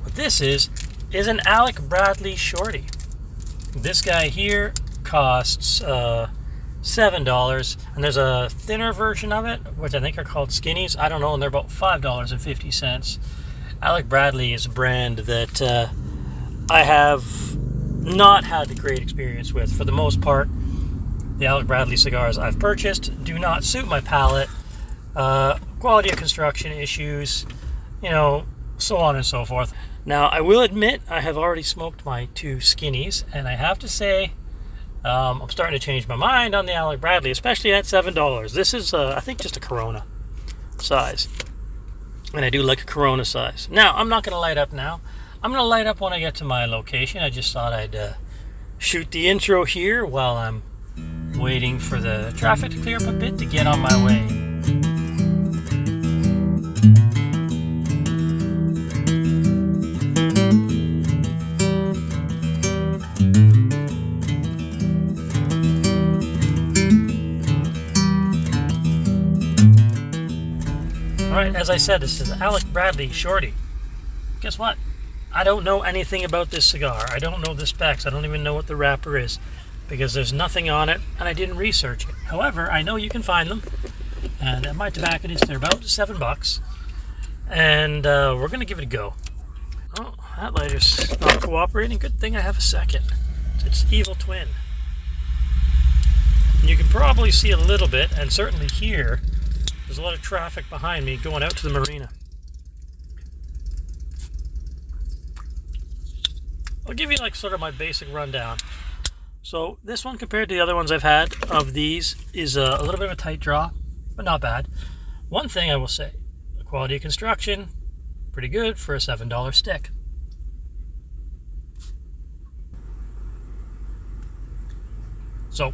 What this is an Alec Bradley Shorty. This guy here costs $7, and there's a thinner version of it, which I think are called skinnies. I don't know, and they're about $5.50. Alec Bradley is a brand that I have not had the great experience with. For the most part, the Alec Bradley cigars I've purchased do not suit my palate. Quality of construction issues, so on and so forth. Now, I will admit I have already smoked my 2 skinnies, and I have to say I'm starting to change my mind on the Alec Bradley, especially at $7. This is, I think, just a Corona size, and I do like a Corona size. Now, I'm not going to light up now. I'm going to light up when I get to my location. I just thought I'd shoot the intro here while I'm waiting for the traffic to clear up a bit to get on my way. Alright, as I said, this is Alec Bradley Shorty. Guess what? I don't know anything about this cigar. I don't know the specs. I don't even know what the wrapper is, because there's nothing on it, and I didn't research it. However, I know you can find them, and at my tobacconist, they're about $7, and we're going to give it a go. Oh, that lighter's not cooperating. Good thing I have a second. It's evil twin. And you can probably see a little bit, and certainly here, there's a lot of traffic behind me going out to the marina. I'll give you sort of my basic rundown. So this one, compared to the other ones I've had of these, is a little bit of a tight draw, but not bad. One thing I will say, the quality of construction, pretty good for a $7 stick. So,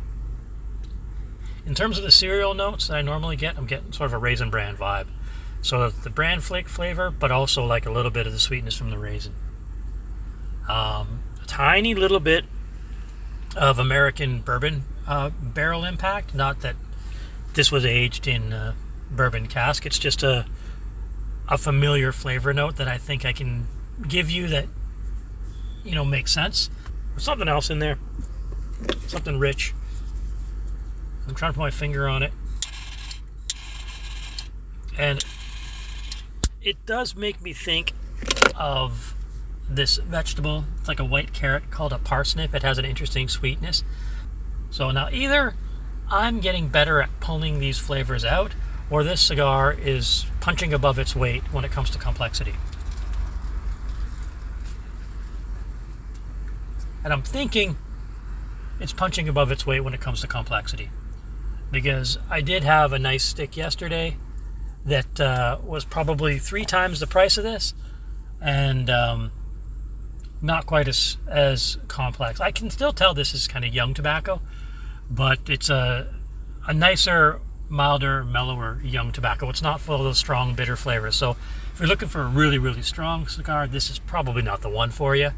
in terms of the cereal notes that I normally get, I'm getting sort of a Raisin Bran vibe. So the bran flake flavor, but also a little bit of the sweetness from the raisin. A tiny little bit of American bourbon barrel impact. Not that this was aged in bourbon cask. It's just a familiar flavor note that I think I can give you that, makes sense. There's something else in there. Something rich. I'm trying to put my finger on it. And it does make me think of this vegetable. It's like a white carrot called a parsnip. It has an interesting sweetness. So now either I'm getting better at pulling these flavors out, or this cigar is punching above its weight when it comes to complexity. And I'm thinking it's punching above its weight when it comes to complexity, because I did have a nice stick yesterday that was probably 3 times the price of this, and not quite as complex. I can still tell this is kind of young tobacco, but it's a nicer, milder, mellower young tobacco. It's not full of those strong, bitter flavors. So if you're looking for a really, really strong cigar, this is probably not the one for you.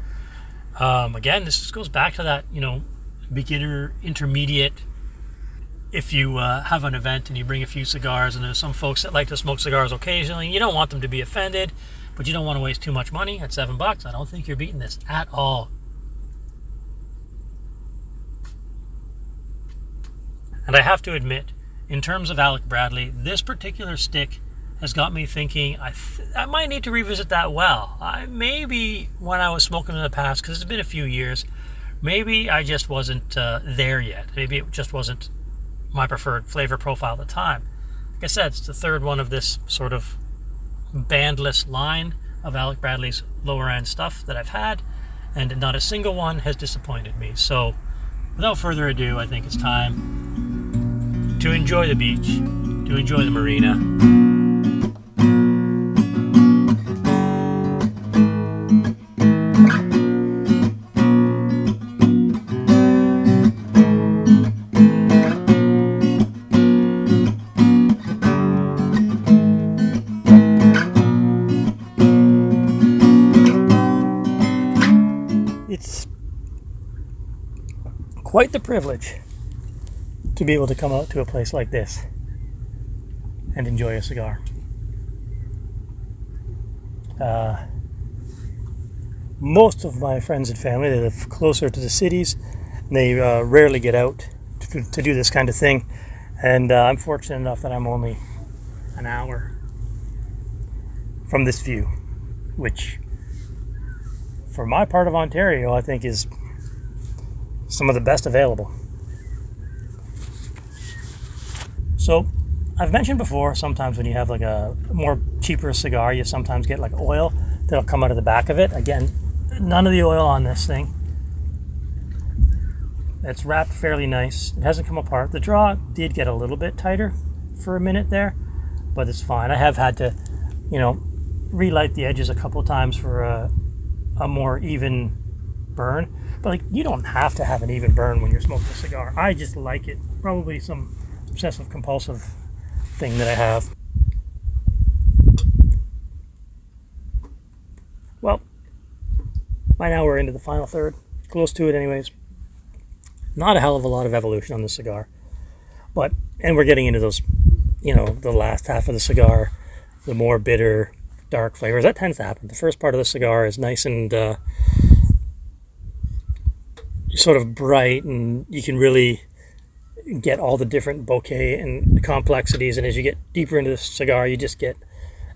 Again, this just goes back to that, beginner, intermediate. If you have an event and you bring a few cigars, and there's some folks that like to smoke cigars occasionally, you don't want them to be offended, but you don't want to waste too much money. At $7, I don't think you're beating this at all. And I have to admit, in terms of Alec Bradley, this particular stick has got me thinking I might need to revisit that well. Maybe when I was smoking in the past, because it's been a few years, maybe I just wasn't there yet. Maybe it just wasn't my preferred flavor profile at the time. Like I said, it's the third one of this sort of bandless line of Alec Bradley's lower end stuff that I've had, and not a single one has disappointed me. So without further ado, I think it's time to enjoy the beach, to enjoy the marina. It's quite the privilege to be able to come out to a place like this and enjoy a cigar. most of my friends and family, they live closer to the cities, and they rarely get out to do this kind of thing. And I'm fortunate enough that I'm only an hour from this view, which for my part of Ontario, I think is some of the best available. So I've mentioned before, sometimes when you have like a more cheaper cigar, you sometimes get like oil that'll come out of the back of it. Again, none of the oil on this thing. It's wrapped fairly nice. It hasn't come apart. The draw did get a little bit tighter for a minute there, but it's fine. I have had to, relight the edges a couple times for a more even burn. But like, you don't have to have an even burn when you're smoking a cigar. I just like it. Probably some obsessive compulsive thing that I have. Well, by now we're into the final third. Close to it anyways. Not a hell of a lot of evolution on this cigar. And we're getting into those, the last half of the cigar, the more bitter, dark flavors. That tends to happen. The first part of the cigar is nice and sort of bright, and you can really get all the different bouquet and complexities. And as you get deeper into the cigar, you just get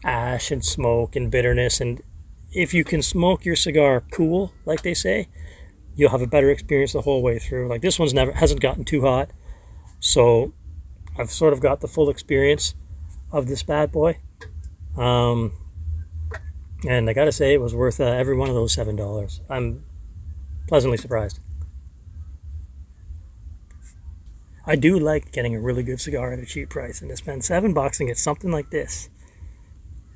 ash and smoke and bitterness. And if you can smoke your cigar cool, like they say, you'll have a better experience the whole way through. Like this one's hasn't gotten too hot, so I've sort of got the full experience of this bad boy. And I gotta say, it was worth every one of those $7. I'm pleasantly surprised. I do like getting a really good cigar at a cheap price, and to spend $7 and get something like this,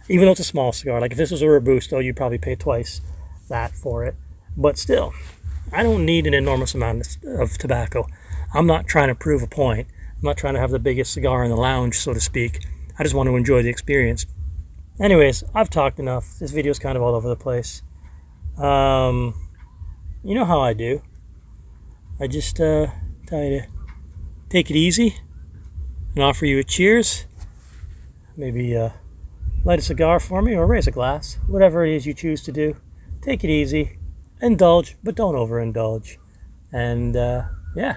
even though it's a small cigar. Like if this was a Robusto, you'd probably pay twice that for it. But still, I don't need an enormous amount of tobacco. I'm not trying to prove a point. I'm not trying to have the biggest cigar in the lounge, so to speak. I just want to enjoy the experience. Anyways, I've talked enough. This video's kind of all over the place. You know how I do. I just tell you to take it easy and offer you a cheers. Maybe light a cigar for me or raise a glass. Whatever it is you choose to do. Take it easy. Indulge, but don't overindulge. And yeah.